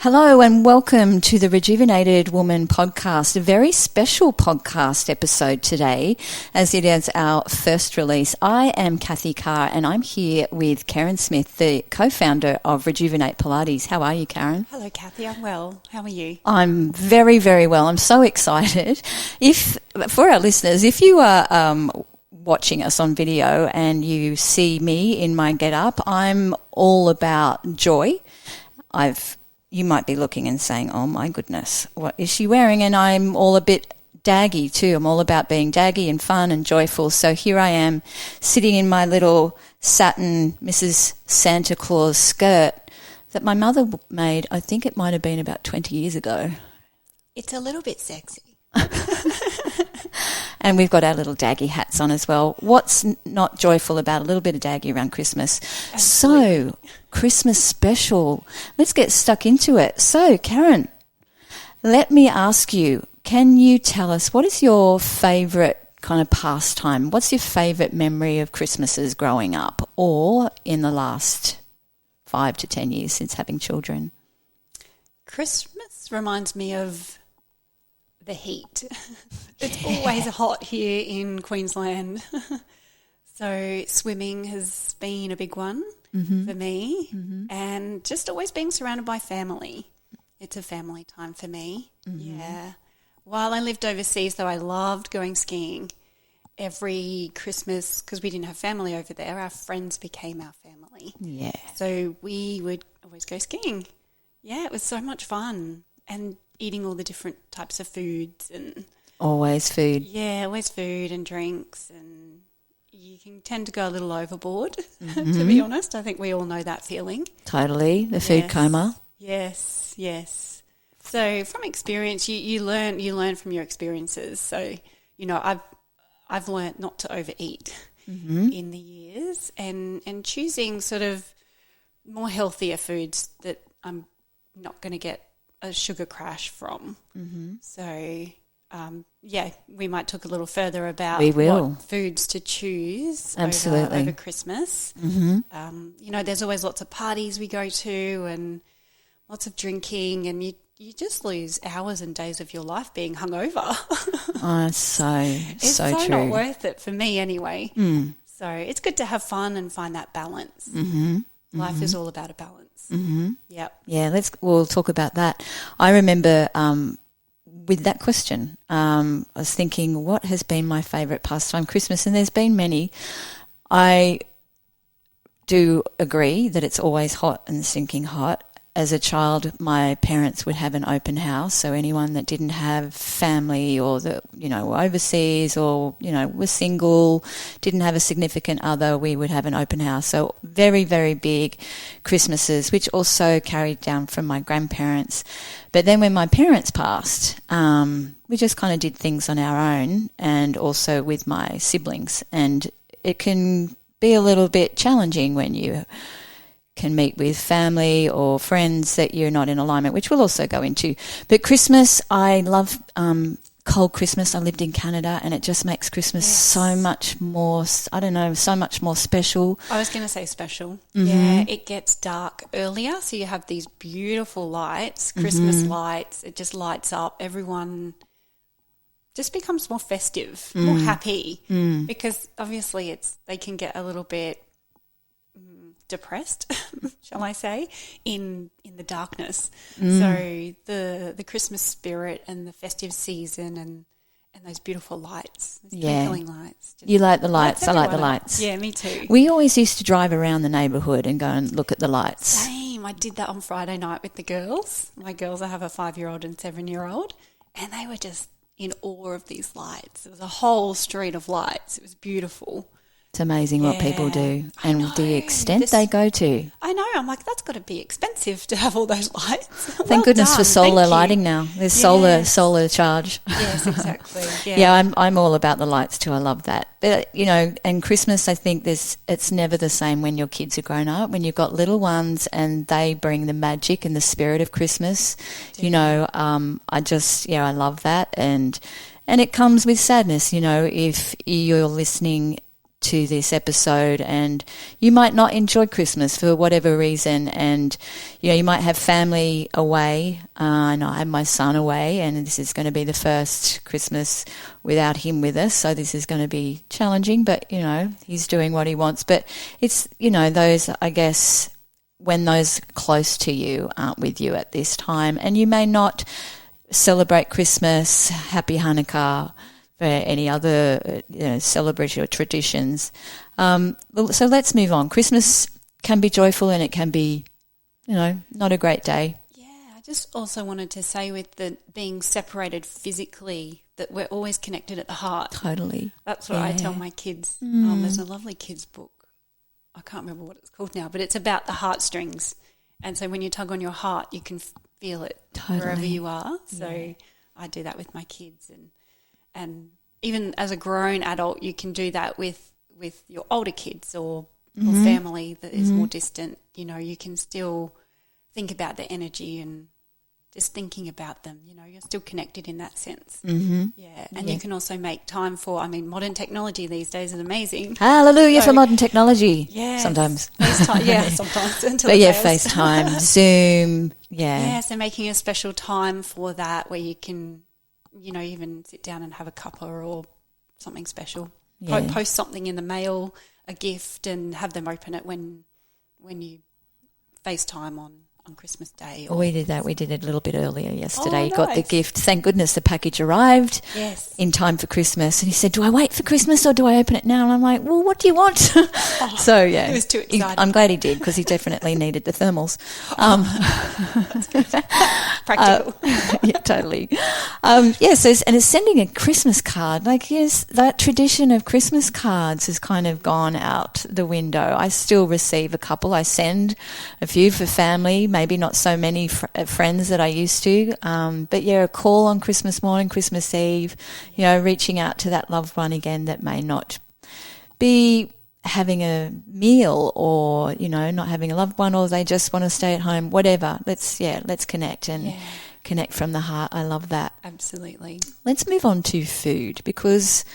Hello and welcome to the Rejuvenated Woman Podcast, a very special podcast episode today as it is our first release. I am Cathy Kerryn and I'm here with Kerryn Smith, the co-founder of Rejuvenate Pilates. How are you, Kerryn? Hello, Cathy. I'm well. How are you? I'm very, very well. I'm so excited. For our listeners, if you are watching us on video and you see me in my get-up, I'm all about joy. You might be looking and saying, oh my goodness, what is she wearing? And I'm all a bit daggy too. I'm all about being daggy and fun and joyful. So here I am sitting in my little satin Mrs. Santa Claus skirt that my mother made, I think it might have been about 20 years ago. It's a little bit sexy. And we've got our little daggy hats on as well. What's not joyful about a little bit of daggy around Christmas? Absolutely. So, Christmas special. Let's get stuck into it. So, Kerryn, let me ask you, can you tell us what is your favourite kind of pastime? What's your favourite memory of Christmases growing up or in the last 5 to 10 years since having children? Christmas reminds me of the heat. It's always hot here in Queensland. So swimming has been a big one for me, and just always being surrounded by family. It's a family time for me. Yeah. While I lived overseas, though, I loved going skiing every Christmas because we didn't have family over there. Our friends became our family. Yeah. So we would always go skiing. Yeah, it was so much fun. And eating all the different types of foods and always food. Yeah, always food and drinks, and you can tend to go a little overboard, to be honest. I think we all know that feeling. Totally, the food coma. Yes, yes. So from experience, you learn from your experiences. So, you know, I've learned not to overeat in the years and choosing sort of more healthier foods that I'm not going to get a sugar crash from. So, we might talk a little further about what foods to choose over Christmas. You know, there's always lots of parties we go to and lots of drinking, and you just lose hours and days of your life being hungover. It's so true. Not worth it for me anyway. So it's good to have fun and find that balance. Life is all about a balance. Yep. Yeah, we'll talk about that. I remember with that question, I was thinking, what has been my favourite pastime Christmas? And there's been many. I do agree that it's always hot and stinking hot. As a child, my parents would have an open house, so anyone that didn't have family or that, you know, were overseas or, you know, were single, didn't have a significant other, we would have an open house. So very, very big Christmases, which also carried down from my grandparents. But then when my parents passed, we just kind of did things on our own and also with my siblings. And it can be a little bit challenging when you can meet with family or friends that you're not in alignment, which we'll also go into. But Christmas, I love cold Christmas. I lived in Canada and it just makes Christmas so much more, so much more special. I was going to say special. Yeah, it gets dark earlier, so you have these beautiful lights, Christmas lights. It just lights up. Everyone just becomes more festive, more happy because obviously they can get a little bit depressed, shall I say, in the darkness. So the Christmas spirit and the festive season and those beautiful lights, those twinkling lights. You like the lights. I like the lights. Yeah, me too. We always used to drive around the neighbourhood and go and look at the lights. Same. I did that on Friday night with the girls. My girls, I have a 5-year-old and 7-year-old, and they were just in awe of these lights. It was a whole street of lights. It was beautiful. It's amazing what people do and the extent they go to. I know. I'm like, that's got to be expensive to have all those lights. Thank goodness for solar lighting now. There's solar charge. Yes, exactly. Yeah, I'm all about the lights too. I love that. But, you know, and Christmas, I think it's never the same when your kids are grown up. When you've got little ones and they bring the magic and the spirit of Christmas, you know, I love that. And it comes with sadness, you know, if you're listening to this episode, and you might not enjoy Christmas for whatever reason, and you might have family away. And I have my son away, and this is going to be the first Christmas without him with us, so this is going to be challenging, but he's doing what he wants. But it's those, I guess, when those close to you aren't with you at this time, and you may not celebrate Christmas, Happy Hanukkah, for any other celebration or traditions. So let's move on. Christmas can be joyful, and it can be, not a great day. Yeah, I just also wanted to say, with the being separated physically, that we're always connected at the heart. Totally. That's what I tell my kids. There's a lovely kids book. I can't remember what it's called now, but it's about the heartstrings. And so when you tug on your heart, you can feel it wherever you are. So I do that with my kids, and even as a grown adult, you can do that with your older kids or family that is more distant. You can still think about the energy and just thinking about them. You're still connected in that sense. Yeah, and you can also make time for, modern technology these days is amazing. Hallelujah for modern technology. Yeah, sometimes. FaceTime, sometimes. Until but FaceTime, Zoom, Yeah, so making a special time for that where you can, even sit down and have a cuppa or something special. Yeah. Post something in the mail, a gift, and have them open it when you FaceTime on Christmas Day. We did that. We did it a little bit earlier yesterday. Nice. Got the gift. Thank goodness the package arrived in time for Christmas. And he said, do I wait for Christmas or do I open it now? And I'm like, well, what do you want? So, yeah. He was too excited. I'm glad he did, because he definitely needed the thermals. Practical. Yeah, totally. And it's sending a Christmas card. That tradition of Christmas cards has kind of gone out the window. I still receive a couple. I send a few for family, maybe not so many friends that I used to. But a call on Christmas morning, Christmas Eve, reaching out to that loved one again that may not be having a meal, or, not having a loved one, or they just want to stay at home, whatever. Let's connect and connect from the heart. I love that. Absolutely. Let's move on to food, because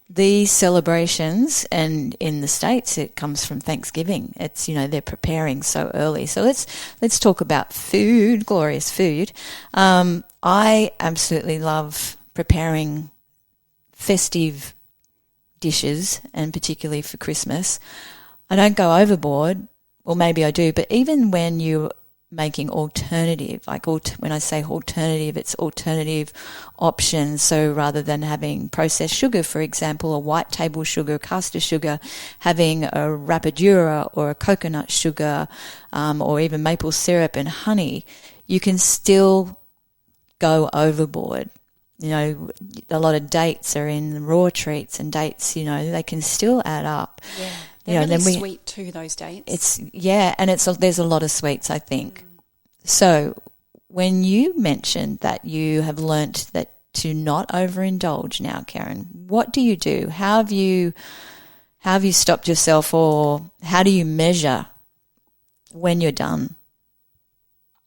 these celebrations, and in the States it comes from Thanksgiving. It's, they're preparing so early. So let's talk about food, glorious food. I absolutely love preparing festive dishes, and particularly for Christmas. I don't go overboard, or maybe I do, but even when you're making alternative, when I say alternative, it's alternative options. So rather than having processed sugar, for example, a white table sugar, caster sugar, having a rapadura or a coconut sugar, or even maple syrup and honey, you can still go overboard. A lot of dates are in raw treats, and dates, they can still add up. Yeah. They're really sweet too, those dates. There's a lot of sweets, I think. So when you mentioned that you have learnt that to not overindulge now, Kerryn, what do you do? How have you stopped yourself, or how do you measure when you're done?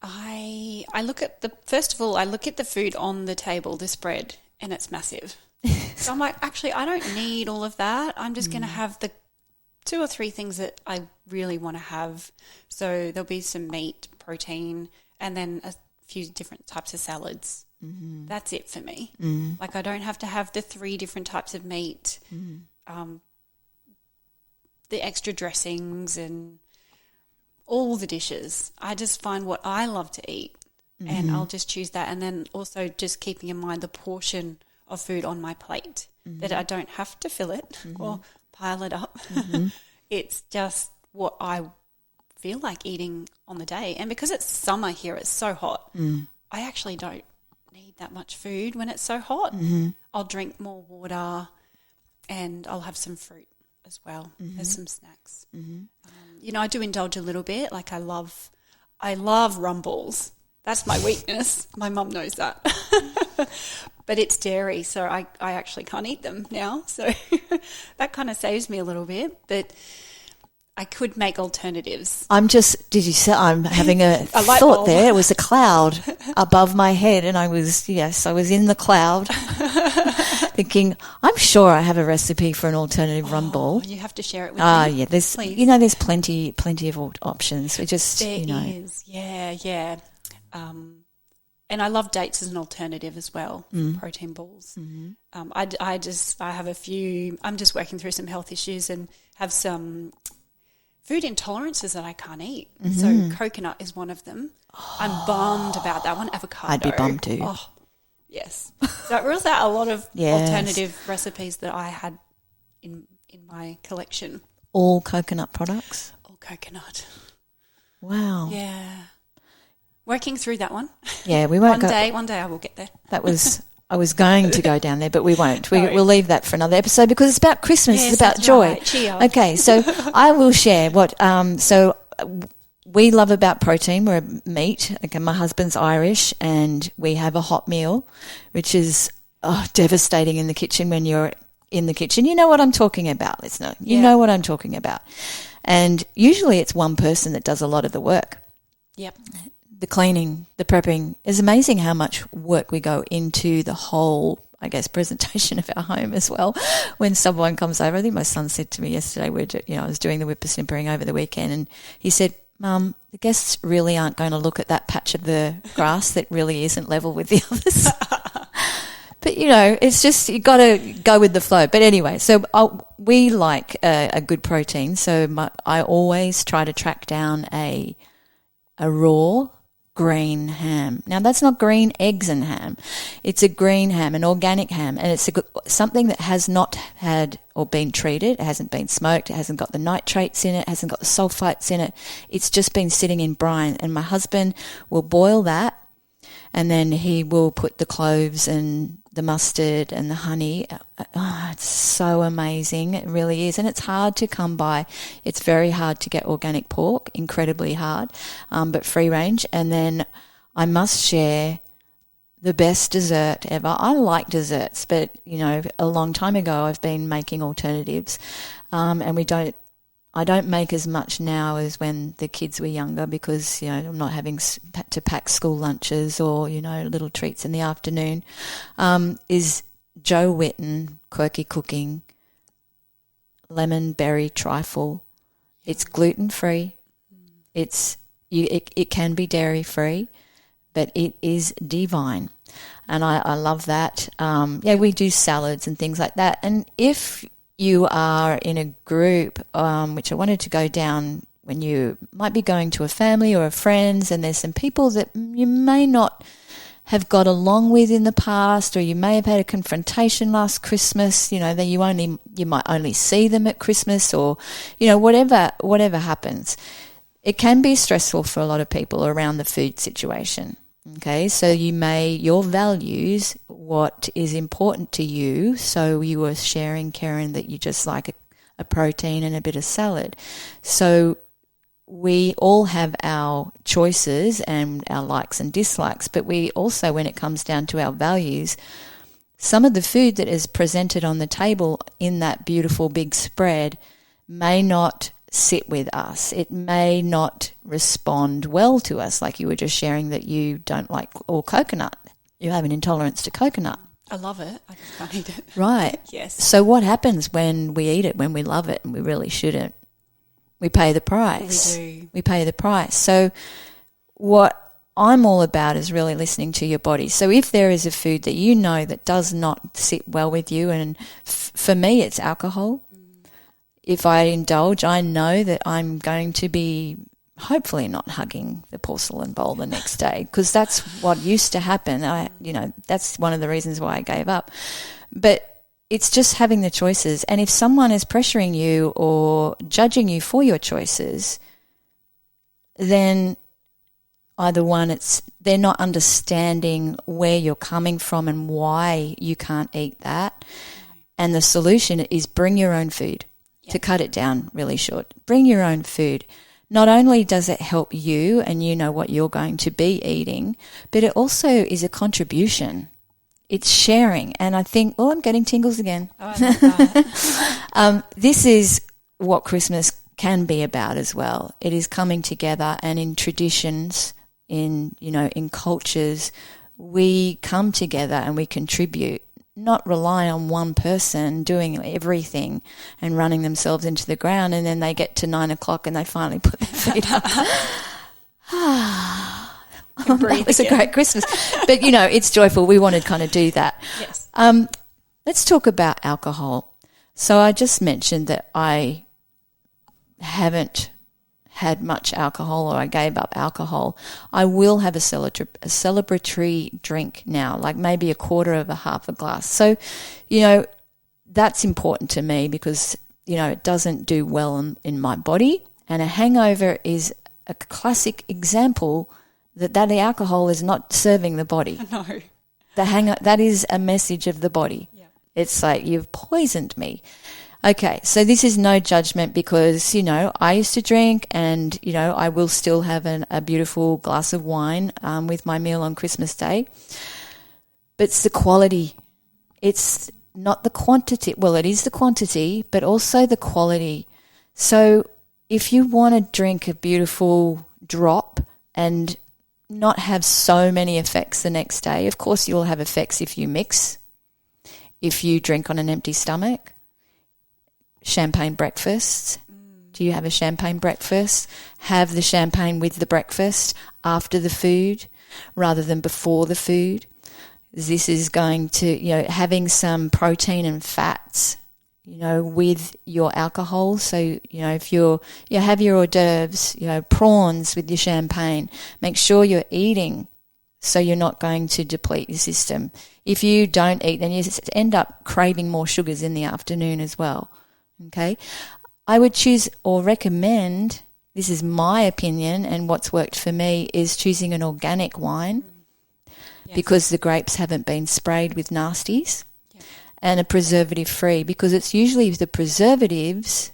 I look at the food on the table, the spread, and it's massive. So I'm like, actually, I don't need all of that. I'm just going to have the 2 or 3 things that I really want to have. So there'll be some meat, protein, and then a few different types of salads. Mm-hmm. That's it for me. Mm-hmm. I don't have to have the 3 different types of meat, the extra dressings and all the dishes. I just find what I love to eat, and I'll just choose that. And then also just keeping in mind the portion of food on my plate, that I don't have to fill it or pile it up. It's just what I feel like eating on the day. And because it's summer here, it's so hot, I actually don't need that much food when it's so hot. I'll drink more water, and I'll have some fruit as well as some snacks. I do indulge a little bit. I love rum balls. That's my weakness. My mum knows that. But it's dairy, so I actually can't eat them now. So that kind of saves me a little bit. But I could make alternatives. Did you say I'm having a light thought bulb. there? It was a cloud above my head, and I was in the cloud thinking, I'm sure I have a recipe for an alternative run ball. You have to share it with me. Yeah, there's, please. There's plenty of options. We just, There is. Yeah. And I love dates as an alternative as well, protein balls. Mm-hmm. I have a few, I'm just working through some health issues and have some food intolerances that I can't eat. So coconut is one of them. I'm bummed about that one. Avocado. I'd be bummed too. Oh, yes. So it rules out a lot of alternative recipes that I had in my collection. All coconut products? All coconut. Wow. Yeah. Working through that one. Yeah, we won't One day I will get there. I was going to go down there, but we won't. We'll leave that for another episode because it's about Christmas. Yes, it's about joy. Right. Cheer. Okay, so I will share what we love about protein. We're meat. Okay, my husband's Irish, and we have a hot meal, which is devastating in the kitchen when you're in the kitchen. You know what I'm talking about, listener. You know what I'm talking about. And usually it's one person that does a lot of the work. Yep. The cleaning, the prepping. It's amazing how much work we go into the whole, I guess, presentation of our home as well. When someone comes over, I think my son said to me yesterday, I was doing the whippersnippering over the weekend, and he said, Mum, the guests really aren't going to look at that patch of the grass that really isn't level with the others. But, it's just you got to go with the flow. But anyway, so we like a good protein. So I always try to track down a raw green ham. Now, that's not green eggs and ham. It's a green ham, an organic ham, and it's something that has not had or been treated. It hasn't been smoked. It hasn't got the nitrates in it. It hasn't got the sulfites in it. It's just been sitting in brine, and my husband will boil that, and then he will put the cloves and the mustard and the honey. It's so amazing. It really is. And it's hard to come by. It's very hard to get organic pork, incredibly hard, but free range. And then I must share the best dessert ever. I like desserts, but, a long time ago I've been making alternatives, and I don't make as much now as when the kids were younger because, I'm not having to pack school lunches or, little treats in the afternoon, is Joe Whitten Quirky Cooking Lemon Berry Trifle. It's gluten-free. It can be dairy-free, but it is divine. And I love that. We do salads and things like that. And if you are in a group, which I wanted to go down when you might be going to a family or a friends, and there's some people that you may not have got along with in the past, or you may have had a confrontation last Christmas, that you might only see them at Christmas, or, whatever happens. It can be stressful for a lot of people around the food situation. Okay, so your values, what is important to you. So you were sharing, Kerryn, that you just like a protein and a bit of salad. So we all have our choices and our likes and dislikes, but we also, when it comes down to our values, some of the food that is presented on the table in that beautiful big spread may not sit with us. It may not respond well to us, like you were just sharing that you don't like all coconut. You have an intolerance to coconut. I love it. I just can't eat it. Right. Yes. So what happens when we eat it, when we love it, and we really shouldn't? We pay the price. We do. We pay the price. So what I'm all about is really listening to your body. So if there is a food that that does not sit well with you, and for me it's alcohol. If I indulge, I know that I'm going to be hopefully not hugging the porcelain bowl the next day, because that's what used to happen. That's one of the reasons why I gave up. But it's just having the choices. And if someone is pressuring you or judging you for your choices, then either one, they're not understanding where you're coming from and why you can't eat that. And the solution is bring your own food. To cut it down really short, bring your own food. Not only does it help you and you know what you're going to be eating, but it also is a contribution. It's sharing. And I think, I'm getting tingles again. Oh, I love that. This is what Christmas can be about as well. It is coming together, and in traditions, in cultures, we come together and we contribute, not rely on one person doing everything and running themselves into the ground, and then they get to 9 o'clock and they finally put their feet up. That was a great Christmas. But, it's joyful. We want to kind of do that. Yes. Let's talk about alcohol. So I just mentioned that I haven't had much alcohol, or I gave up alcohol. I will have a celebratory drink now, like maybe a quarter of a half a glass. So, that's important to me because, it doesn't do well in my body. And a hangover is a classic example that the alcohol is not serving the body. No. That is a message of the body. Yeah. It's like, you've poisoned me. Okay, so this is no judgment because, I used to drink and, I will still have a beautiful glass of wine with my meal on Christmas Day. But it's the quality. It's not the quantity. Well, it is the quantity, but also the quality. So if you want to drink a beautiful drop and not have so many effects the next day, of course you'll have effects if you mix, if you drink on an empty stomach. Champagne breakfasts. Do you have a champagne breakfast? Have the champagne with the breakfast after the food rather than before the food. This is going to, having some protein and fats, with your alcohol. So, if you have your hors d'oeuvres, prawns with your champagne, make sure you're eating so you're not going to deplete your system. If you don't eat, then you end up craving more sugars in the afternoon as well. Okay, I would choose or recommend, this is my opinion and what's worked for me, is choosing an organic wine because the grapes haven't been sprayed with nasties, and a preservative free, because it's usually the preservatives,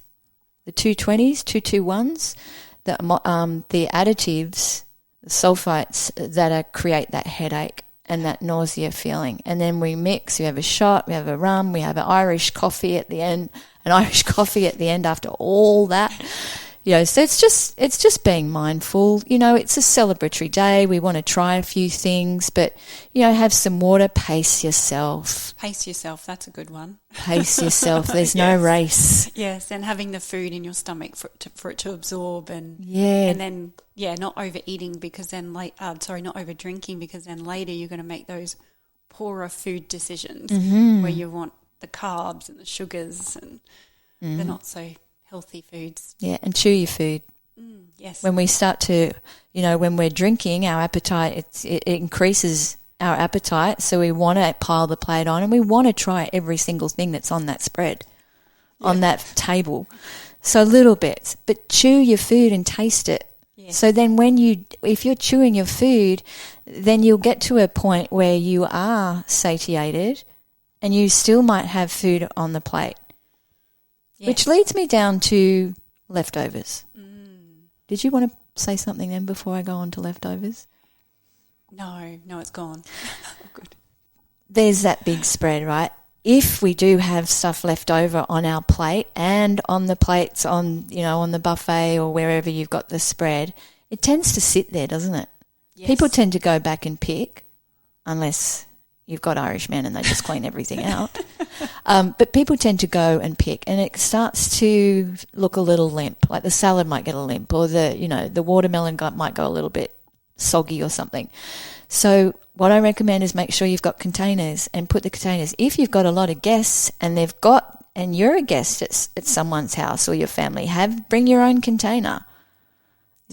the 220s, 221s, the additives, the sulfites that create that headache and that nausea feeling. And then we mix, we have a shot, we have a rum, we have an Irish coffee at the end, after all that. So it's just being mindful. It's a celebratory day. We want to try a few things, but, have some water, pace yourself. Pace yourself, that's a good one. Pace yourself. There's no race. Yes, and having the food in your stomach for it to absorb and then not overeating because then not over drinking because then later you're going to make those poorer food decisions where you want the carbs and the sugars and the not so healthy foods. Yeah, and chew your food. Yes. When we start to, when we're drinking, our appetite, it increases our appetite, so we want to pile the plate on and we want to try every single thing that's on that spread, on that table. So little bits, but chew your food and taste it. Yes. So then if you're chewing your food, then you'll get to a point where you are satiated and you still might have food on the plate. Yes. Which leads me down to leftovers. Did you want to say something then before I go on to leftovers? No, it's gone. Good. There's that big spread, right? If we do have stuff left over on our plate and on the plates on the buffet or wherever you've got the spread, it tends to sit there, doesn't it? Yes. People tend to go back and pick, unless you've got Irish men and they just clean everything out. But people tend to go and pick, and it starts to look a little limp, like the salad might get a limp, or the watermelon might go a little bit soggy or something. So what I recommend is make sure you've got containers and put the containers. If you've got a lot of guests and you're a guest at someone's house or your family, bring your own container.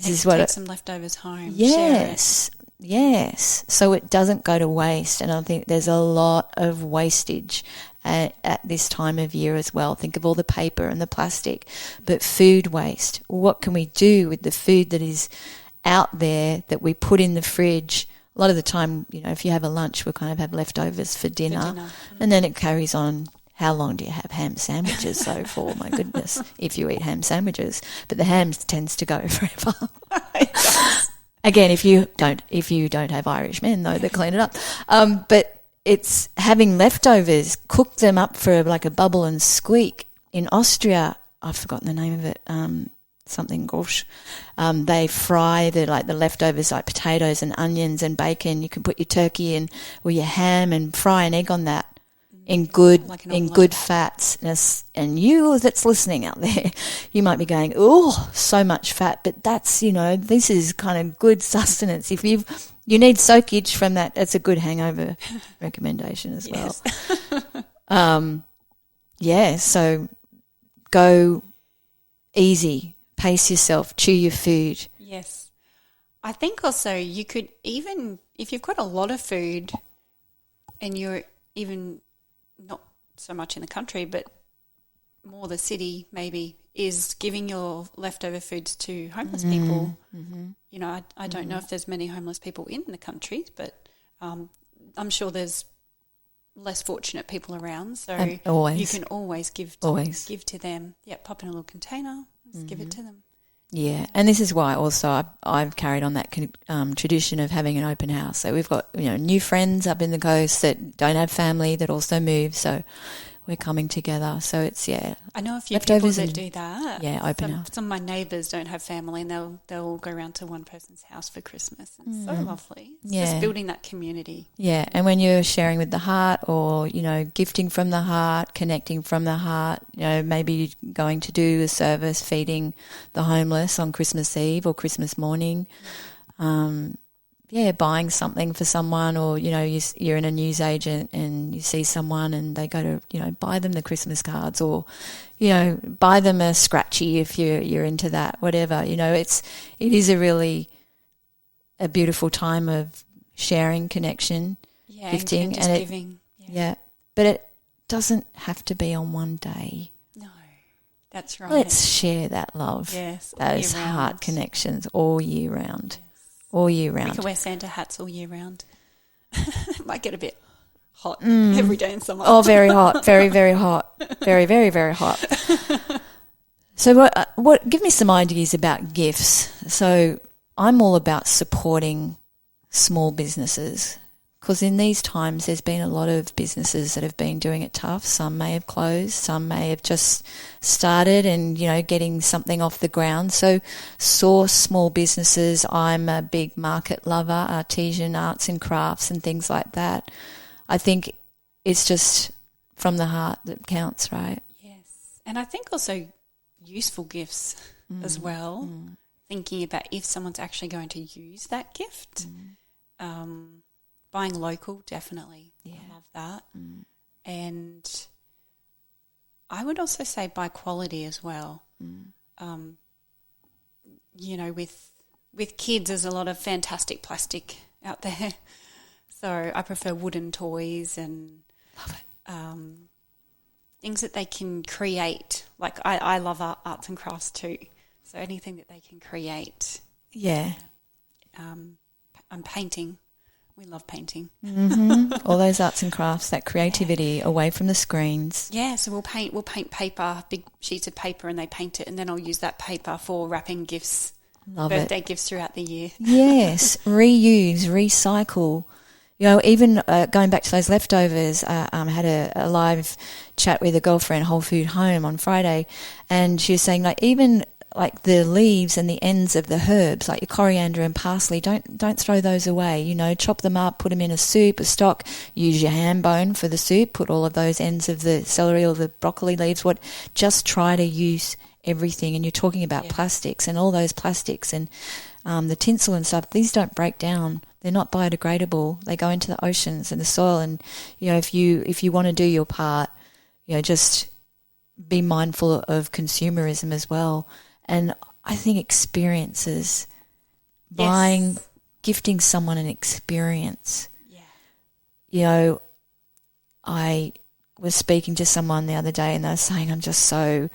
Take some leftovers home. Yes. Yes, so it doesn't go to waste, and I think there's a lot of wastage at this time of year as well. Think of all the paper and the plastic, but food waste. What can we do with the food that is out there that we put in the fridge? A lot of the time, if you have a lunch, we'll kind of have leftovers for dinner. And then it carries on. How long do you have ham sandwiches though for? My goodness, if you eat ham sandwiches, but the ham tends to go forever. It does. Again, if you don't have Irish men though, they clean it up. But it's having leftovers, cook them up for like a bubble and squeak. In Austria, I've forgotten the name of it. something gosh. They fry the leftovers like potatoes and onions and bacon. You can put your turkey in or your ham and fry an egg on that in good fats. And you that's listening out there, you might be going, oh, so much fat. But that's, this is kind of good sustenance. If you need soakage from that, that's a good hangover recommendation as well. So go easy, pace yourself, chew your food. Yes. I think also you could, even if you've got a lot of food and you're even not so much in the country but more the city maybe, is giving your leftover foods to homeless people. I don't know if there's many homeless people in the country, but I'm sure there's less fortunate people around, so you can always give to them. Yeah, pop in a little container, give it to them. Yeah, and this is why also I've carried on that tradition of having an open house. So we've got new friends up in the coast that don't have family that also move, so we're coming together. So it's I know a few people that do that. Yeah, open house. Some of my neighbours don't have family, and they'll all go around to one person's house for Christmas. It's so lovely. It's just building that community. Yeah, and when you're sharing with the heart, or gifting from the heart, connecting from the heart, maybe going to do a service feeding the homeless on Christmas Eve or Christmas morning. Buying something for someone, or, you're in a newsagent and you see someone and they go to, buy them the Christmas cards, or, buy them a scratchy if you're into that, whatever. It is a beautiful time of sharing, connection, gifting. And just giving. Yeah. But it doesn't have to be on one day. No, that's right. Let's share that love. Yes. Those heart connections all year round. All year round. We can wear Santa hats all year round. It might get a bit hot every day in summer. Oh, very hot. Very, very hot. Very, very, very hot. So what? Give me some ideas about gifts. So I'm all about supporting small businesses, because in these times there's been a lot of businesses that have been doing it tough. Some may have closed, some may have just started and, getting something off the ground. So source small businesses. I'm a big market lover, artisan arts and crafts and things like that. I think it's just from the heart that counts, right? Yes. And I think also useful gifts as well, thinking about if someone's actually going to use that gift. Buying local, definitely. Yeah. I love that. And I would also say buy quality as well. With kids, there's a lot of fantastic plastic out there. So I prefer wooden toys and things that they can create. Like I love arts and crafts too. So anything that they can create. Yeah. I'm painting. We love painting. All those arts and crafts, that creativity away from the screens. Yeah, so we'll paint paper, big sheets of paper, and they paint it, and then I'll use that paper for wrapping gifts, birthday gifts throughout the year. Yes, reuse, recycle. Even going back to those leftovers, I had a live chat with a girlfriend, Whole Food Home, on Friday, and she was saying, even like the leaves and the ends of the herbs, like your coriander and parsley, don't throw those away. Chop them up, put them in a soup, a stock, use your ham bone for the soup, put all of those ends of the celery or the broccoli leaves, just try to use everything. And you're talking about plastics and all those plastics and the tinsel and stuff, these don't break down. They're not biodegradable. They go into the oceans and the soil. And, if you want to do your part, just be mindful of consumerism as well. And I think experiences, gifting someone an experience. Yeah. I was speaking to someone the other day and they were saying, I'm just so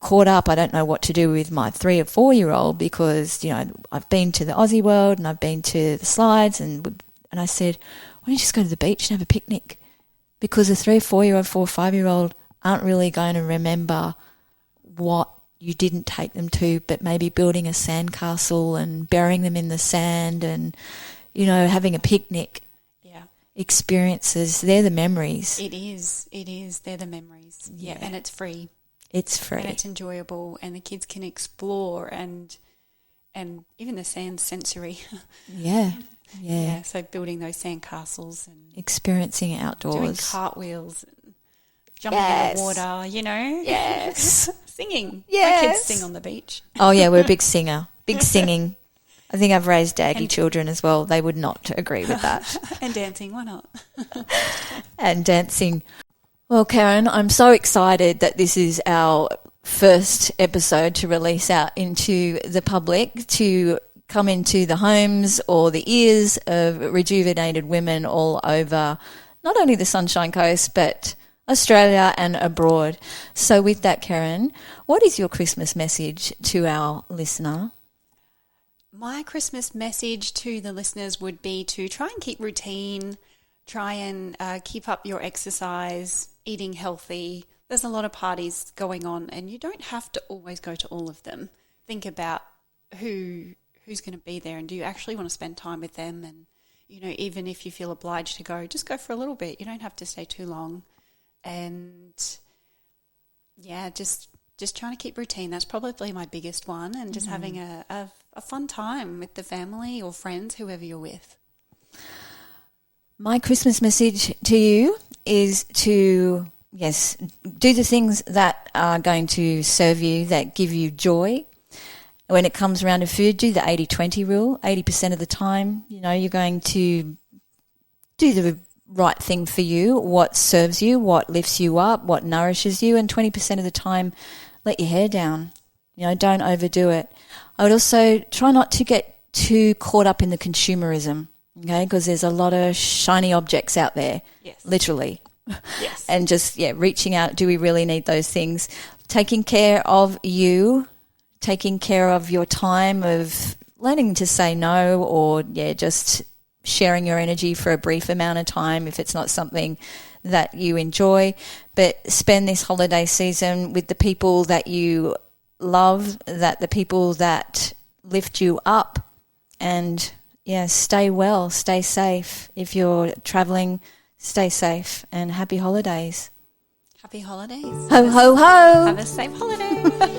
caught up. I don't know what to do with my 3 or 4 year old because, I've been to the Aussie World and I've been to the slides and I said, why don't you just go to the beach and have a picnic? Because a 3 or 4 year old, 4 or 5 year old aren't really going to remember what you didn't take them to, but maybe building a sandcastle and burying them in the sand and, having a picnic. Yeah. Experiences, they're the memories. It is. They're the memories. Yeah. And it's free. It's free. And it's enjoyable, and the kids can explore and even the sand sensory. Yeah. So building those sand castles and experiencing outdoors. doing cartwheels and jumping in the water, Yes. Singing. Yes. My kids sing on the beach. Oh, yeah, we're a big singer. Big singing. I think I've raised Aggie children as well. They would not agree with that. And dancing, why not? And dancing. Well, Kerryn, I'm so excited that this is our first episode to release out into the public, to come into the homes or the ears of rejuvenated women all over not only the Sunshine Coast but Australia and abroad. So with that, Kerryn, what is your Christmas message to our listener? My Christmas message to the listeners would be to try and keep routine, try and keep up your exercise, eating healthy. There's a lot of parties going on and you don't have to always go to all of them. Think about who's going to be there, and do you actually want to spend time with them? And, even if you feel obliged to go, just go for a little bit. You don't have to stay too long. And, just trying to keep routine. That's probably my biggest one, and just having a fun time with the family or friends, whoever you're with. My Christmas message to you is to, do the things that are going to serve you, that give you joy. When it comes around to food, do the 80-20 rule. 80% of the time, you're going to do the right thing for you, what serves you, what lifts you up, what nourishes you, and 20% of the time, let your hair down. Don't overdo it. I would also try not to get too caught up in the consumerism, okay, because there's a lot of shiny objects out there, literally. Yes. And just, reaching out, do we really need those things? Taking care of you, taking care of your time, of learning to say no, or, just sharing your energy for a brief amount of time if it's not something that you enjoy. But spend this holiday season with the people that you love, the people that lift you up, and, stay well, stay safe. If you're travelling, stay safe, and happy holidays. Happy holidays. Ho, ho, ho. Have a safe holiday.